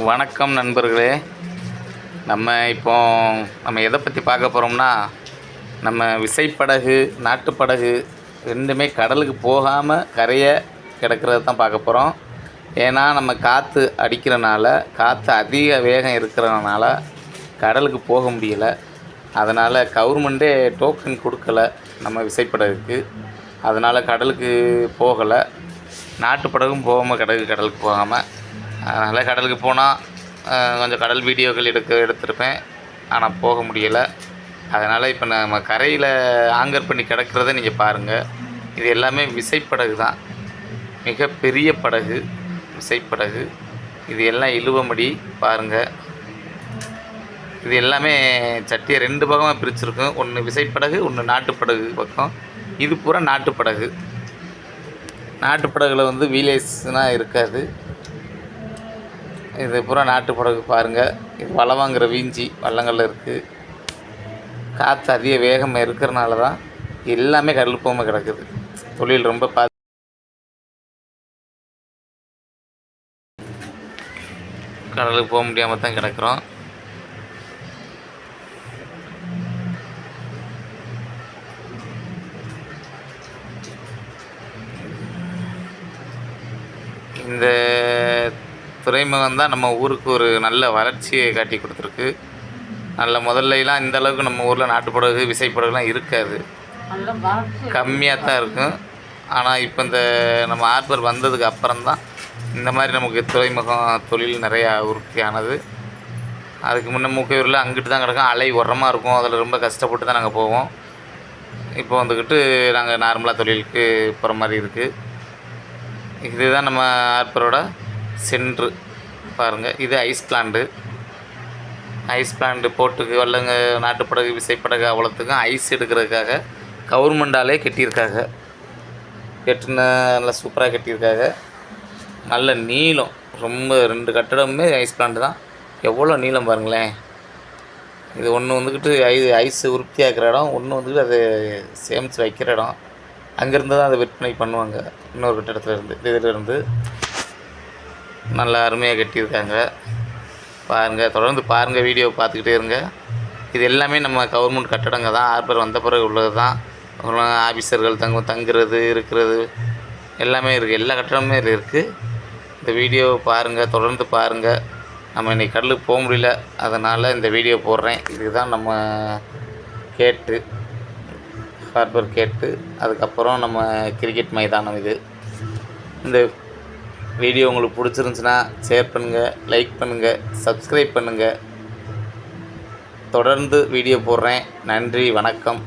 வணக்கம் நண்பர்களே. நம்ம இப்போ எதை பற்றி பார்க்க போகிறோம்னா, நம்ம விசைப்படகு, நாட்டுப்படகு ரெண்டுமே கடலுக்கு போகாமல் கரையை கிடக்கிறது தான் பார்க்க போகிறோம். ஏன்னா நம்ம காற்று அடிக்கிறனால, காற்று அதிக வேகம் இருக்கிறனால கடலுக்கு போக முடியலை. அதனால் கவர்மெண்ட்டே டோக்கன் கொடுக்கல நம்ம விசைப்படகுக்கு. அதனால் கடலுக்கு போகலை. நாட்டுப்படகும் போகாமல் கடலுக்கு போகாமல், அதனால் கடலுக்கு போனால் கொஞ்சம் கடல் வீடியோக்கள் எடுத்திருப்பேன். ஆனால் போக முடியலை. அதனால் இப்போ நம்ம கரையில் ஆங்கர் பண்ணி கிடக்கிறத நீங்கள் பாருங்கள். இது எல்லாமே விசைப்படகு தான், மிகப்பெரிய படகு, விசைப்படகு. இது எல்லாம் இழுவமடி பாருங்கள். இது எல்லாமே சட்டியை 2 பக்கமாக பிரிச்சுருக்கும். ஒன்று விசைப்படகு, ஒன்று நாட்டுப்படகு பக்கம். இது பூரா நாட்டுப்படகு. நாட்டுப்படகுல வீலேஜ்னால் இருக்காது. இது பூரா நாட்டுப்படகு பாருங்கள். இது வளவாங்கிற வீஞ்சி வள்ளங்களில் இருக்குது. காற்று அதிக வேகம் இருக்கிறனால தான் எல்லாமே கடலுக்கு போகாமல் கிடக்குது. தொழில் ரொம்ப கடலுக்கு போக முடியாமல் தான் கிடக்கிறோம். இந்த துறைமுகம் தான் நம்ம ஊருக்கு ஒரு நல்ல வளர்ச்சியை காட்டி கொடுத்துருக்கு. முதல்லைலாம் இந்த அளவுக்கு நம்ம ஊரில் நாட்டுப்படகு, விசைப்படகுலாம் இருக்காது, கம்மியாக தான் இருக்கும். ஆனால் இப்போ இந்த நம்ம ஹார்பர் வந்ததுக்கு அப்புறம்தான் இந்த மாதிரி நமக்கு துறைமுகம் தொழில் நிறையா உற்பத்தியானது. அதுக்கு முன்னே மூக்கையூரில் அங்கிட்டு தான் கிடக்கும், அலை உரமாக இருக்கும். அதில் ரொம்ப கஷ்டப்பட்டு தான் நாங்கள் போவோம். இப்போ நாங்கள் நார்மலாக தொழிலுக்கு போகிற மாதிரி இருக்குது. இதுதான் நம்ம ஹார்பரோட சென்ட்ரு பாருங்கள். இது ஐஸ் பிளான்ட்டு போட்டுக்கு வல்லங்க நாட்டுப்படகு, விசைப்படகு அவ்வளோத்துக்கும் ஐஸ் எடுக்கிறதுக்காக கவர்மெண்டாலே கட்டியிருக்காங்க. நல்லா சூப்பராக கட்டியிருக்காங்க. நல்ல நீளம், ரொம்ப 2 கட்டடமுமே ஐஸ் பிளான்ட்டு தான். எவ்வளோ நீளம் பாருங்களேன். இது ஒன்று ஐஸ் உற்பத்தியாக்குற இடம், ஒன்று அதை சேமித்து வைக்கிற இடம். அங்கேருந்து தான் அதை விற்பனை பண்ணுவாங்க. இன்னொரு கட்டிடத்துலேருந்து, இதிலேருந்து நல்லா அருமையாக கட்டியிருக்காங்க பாருங்கள். தொடர்ந்து பாருங்கள், வீடியோ பார்த்துக்கிட்டே இருங்க. இது எல்லாமே நம்ம கவர்மெண்ட் கட்டடங்க தான். ஹார்பர் வந்த பிறகு உள்ளது தான். ஆஃபீஸர்கள் தங்குறது, இருக்கிறது எல்லாமே இருக்குது. எல்லா கட்டடமுமே இருக்குது. இந்த வீடியோ பாருங்கள், தொடர்ந்து பாருங்கள். நம்ம இன்றைக்கி கடலுக்கு போக முடியல, அதனால் இந்த வீடியோ போடுறேன். இதுதான் நம்ம கேட்டு, ஹார்பர் கேட்டு. அதுக்கப்புறம் நம்ம கிரிக்கெட் மைதானம். இந்த வீடியோ உங்களுக்கு பிடிச்சிருந்துச்சுன்னா ஷேர் பண்ணுங்கள், லைக் பண்ணுங்கள், சப்ஸ்கிரைப் பண்ணுங்கள். தொடர்ந்து வீடியோ போடுறேன். நன்றி, வணக்கம்.